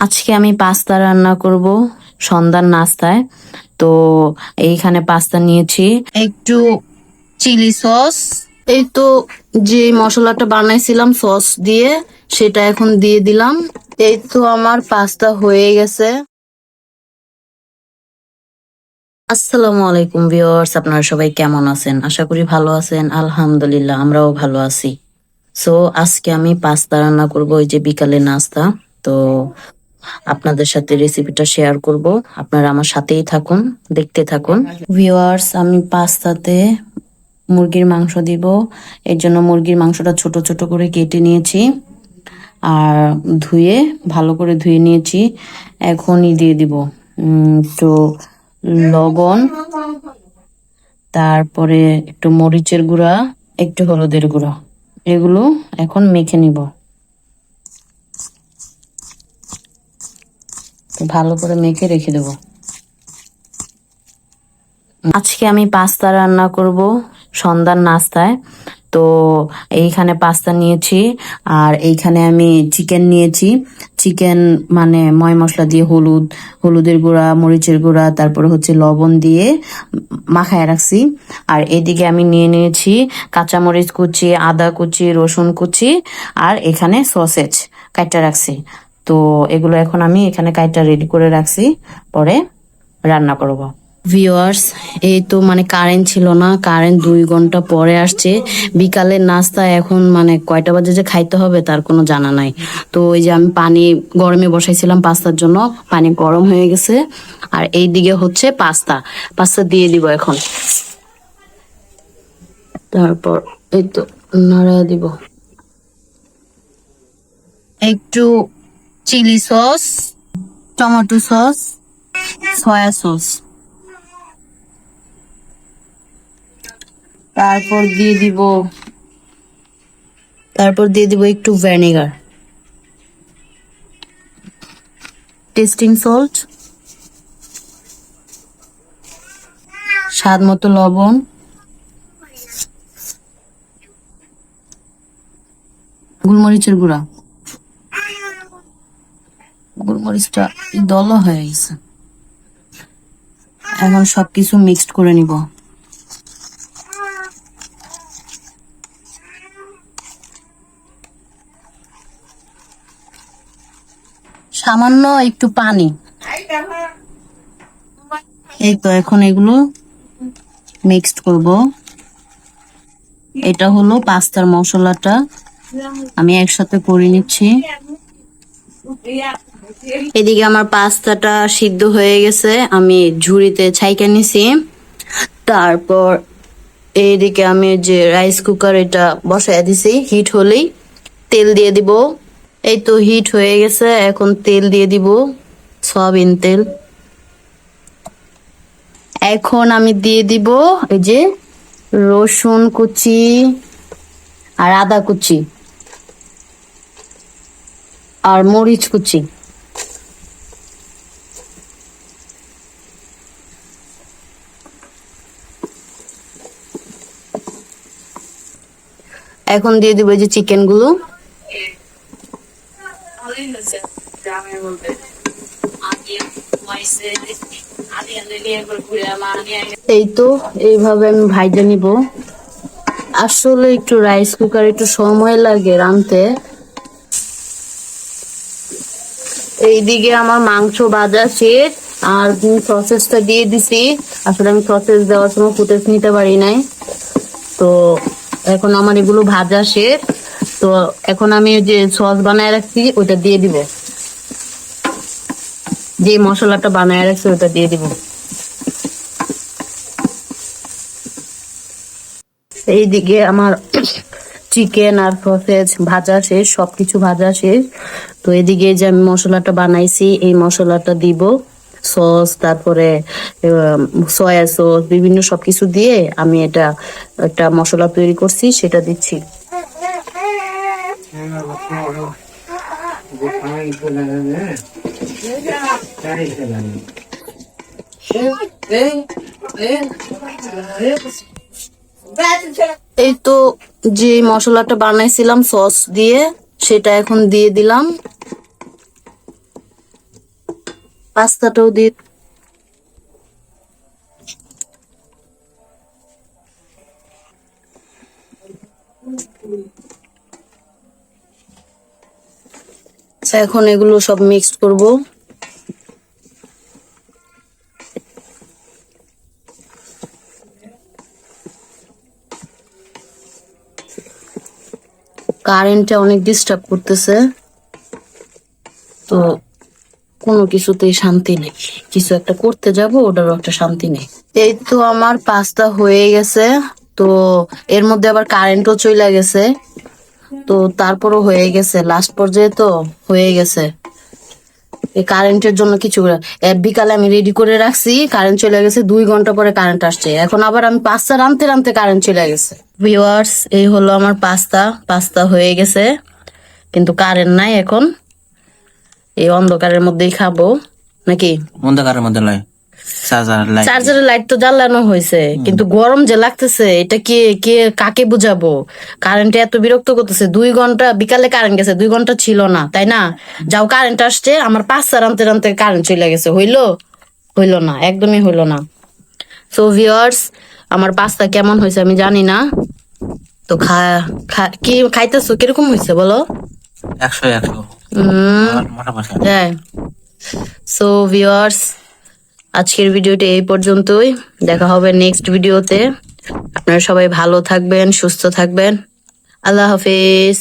আজকে আমি পাস্তা রান্না করব সন্ধ্যার নাস্তায়। তো এইখানে পাস্তা নিয়েছি, একটু চিলি সস, এই তো যে মশলাটা বানাইছিলাম সস দিয়ে সেটা এখন দিয়ে দিলাম। এই তো আমার পাস্তা হয়ে গেছে। আসসালামু আলাইকুম ভিউয়ার্স, আপনারা সবাই কেমন আছেন? আশা করি ভালো আছেন। আলহামদুলিল্লাহ, আমরাও ভালো আছি। সো আজকে আমি পাস্তা রান্না করব, ওই যে বিকালে নাস্তা। তো আপনাদের সাথে রেসিপিটা শেয়ার করব, আপনারা আমার সাথেই থাকুন, দেখতে থাকুন। ভিউয়ার্স, আমি পাস্তাতে মুরগির মাংস দিব। এর জন্য মুরগির মাংসটা ছোট ছোট করে কেটে নিয়েছি আর ধুয়ে ভালো করে ধুয়ে নিয়েছি। এখনই দিয়ে দিব একটু লবণ, তারপরে একটু মরিচের গুঁড়া, একটু হলুদের গুঁড়া। এগুলো এখন মেখে নিব, ভালো করে মেখে রেখে দেবো। আজকে আমি পাস্তা রান্না করব সন্ধ্যার নাস্তায়। তো এইখানে পাস্তা নিয়েছি আর এইখানে আমি চিকেন নিয়েছি। চিকেন মানে ময় মশলা দিয়ে হলুদের গুঁড়া, মরিচের গুঁড়া, তারপরে হচ্ছে লবণ দিয়ে মাখায় রাখছি। আর এদিকে আমি নিয়ে নিয়েছি কাঁচামরিচ কুচি, আদা কুচি, রসুন কুচি, আর এখানে সসেজ কাইটা রাখছি। তো এগুলো এখন আমি এখানে কাইটা রেডি করে রাখছি, পরে রান্না করব। ভিউয়ার্স, এই তো মানে কারেন্ট ছিল না, কারেন্ট 2 ঘন্টা পরে আসছে। বিকালের নাস্তা এখন মানে কয়টা বাজে যে খাইতে হবে তার কোনো জানা নাই। তো ওই যে আমি পানি গরমে বসাইছিলাম পাস্তার জন্য, পানি গরম হয়ে গেছে। আর এই দিকে হচ্ছে পাস্তা, পাস্তা দিয়ে দিব এখন। তারপর এই তো নাড়া দিব, একটু chilli sauce, tomato sauce, soya sauce, তারপর দিয়ে দিব একটু ভিনেগার, টেস্টিং সল্ট, স্বাদ মতো লবণ, গোলমরিচের গুঁড়া। গোলমরিচটা দলা হয়ে গেছে। এখন সবকিছু মিক্সড করে নিব। সামান্য একটু পানি। এই তো এখন এগুলো মিক্সড করব। এটা হলো পাস্তার মশলাটা, আমি একসাথে করে নিচ্ছি। এদিকে আমার পাস্তাটা সিদ্ধ হয়ে গেছে, আমি ঝুড়িতে ছাইকা নিছি। তারপর এইদিকে আমি যে রাইস কুকার এটা বসায় দিছি, হিট হলেই তেল দিয়ে দিব। এই তো হিট হয়ে গেছে, এখন তেল দিয়ে দিব, সয়াবিন তেল। এখন আমি দিয়ে দিব এই যে রসুন কুচি আর আদা কুচি আর মরিচ কুচি। এখন দিয়ে দিব এই যে চিকেন গুলো। এই তো এইভাবে আমি ভাইজা নিব। আসলে একটু রাইস কুকার একটু সময় লাগে রাঁধতে। এইদিকে আমার মাংস ভাজা শেষ আর সসেসটা দিয়ে দিছি। আসলে আমি সসেস দেওয়ার সময় ফুটেজ নিতে পারি নাই। তো এখন আমার এগুলো ভাজা শেষ। তো এখন আমি যে সস বানায় রাখছি ওটা দিয়ে দিব, যে মশলাটা বানায় রাখছি ওটা দিয়ে দিব। এইদিকে আমার চিকেন আর সসেজ ভাজা শেষ, সবকিছু ভাজা শেষ। তো এদিকে যে আমি মশলাটা বানাইছি এই মশলাটা দিব, সস, তারপরে সয়া সস, বিভিন্ন সবকিছু দিয়ে আমি এটা একটা মশলা তৈরি করছি, সেটা দিচ্ছি। এই তো যে মশলাটা বানাইছিলাম সস দিয়ে সেটা এখন দিয়ে দিলাম। পাস্তাটাও দিয়ে আচ্ছা, এখন এগুলো সব মিক্সড করব। কারেন্টটা অনেক ডিস্টার্ব করতেছে, তো কোনো কিছুতেই শান্তি নেই। কিছু একটা করতে যাব, ওটারও একটা শান্তি নেই। এই তো আমার পাস্তা হয়ে গেছে। তো এর মধ্যে আবার কারেন্টও চলে গেছে, তো তারপরও হয়ে গেছে, লাস্ট পর্যায়ে তো হয়ে গেছে। এই কারেন্টের জন্য কিছু বিকালে আমি রেডি করে রাখছি, কারেন্ট চলে গেছে, 2 ঘন্টা পরে কারেন্ট আসছে। এখন আবার আমি পাস্তা রাঁধতে রাঁধতে কারেন্ট চলে গেছে। ভিউয়ার্স, এই হলো আমার পাস্তা। পাস্তা হয়ে গেছে, কিন্তু কারেন্ট নাই এখন। এই অন্ধকারের মধ্যেই খাবো নাকি? অন্ধকারের মধ্যে লয়, চার্জারের লাইট তো জ্বালানো হয়েছে, কিন্তু গরম যে লাগতেছে, এটা কে কে কাকে বুঝাবো? কারেন্ট এত বিরক্ত করতেছে। 2 ঘন্টা, বিকালে কারেন্ট গেছে, 2 ঘন্টা ছিল না, তাই না? যাও কারেন্ট আসছে, আমার পাস্তা রাঁধতে রাঁধতে কারেন্ট চলে গেছে। হইলো? হইলো না, একদমই হইলো না। সো ভিউয়ার্স, আমার পাস্তা কেমন হয়েছে আমি জানি না। তো কি খাইতেছো, কিরকম হয়েছে বলো? 100 মোটা পয়সা। হ্যাঁ। সো ভিউয়ার্স, আজকের ভিডিওটি এই পর্যন্তই। দেখা হবে নেক্সট ভিডিওতে। আপনারা সবাই ভালো থাকবেন, সুস্থ থাকবেন। আল্লাহ হাফেজ।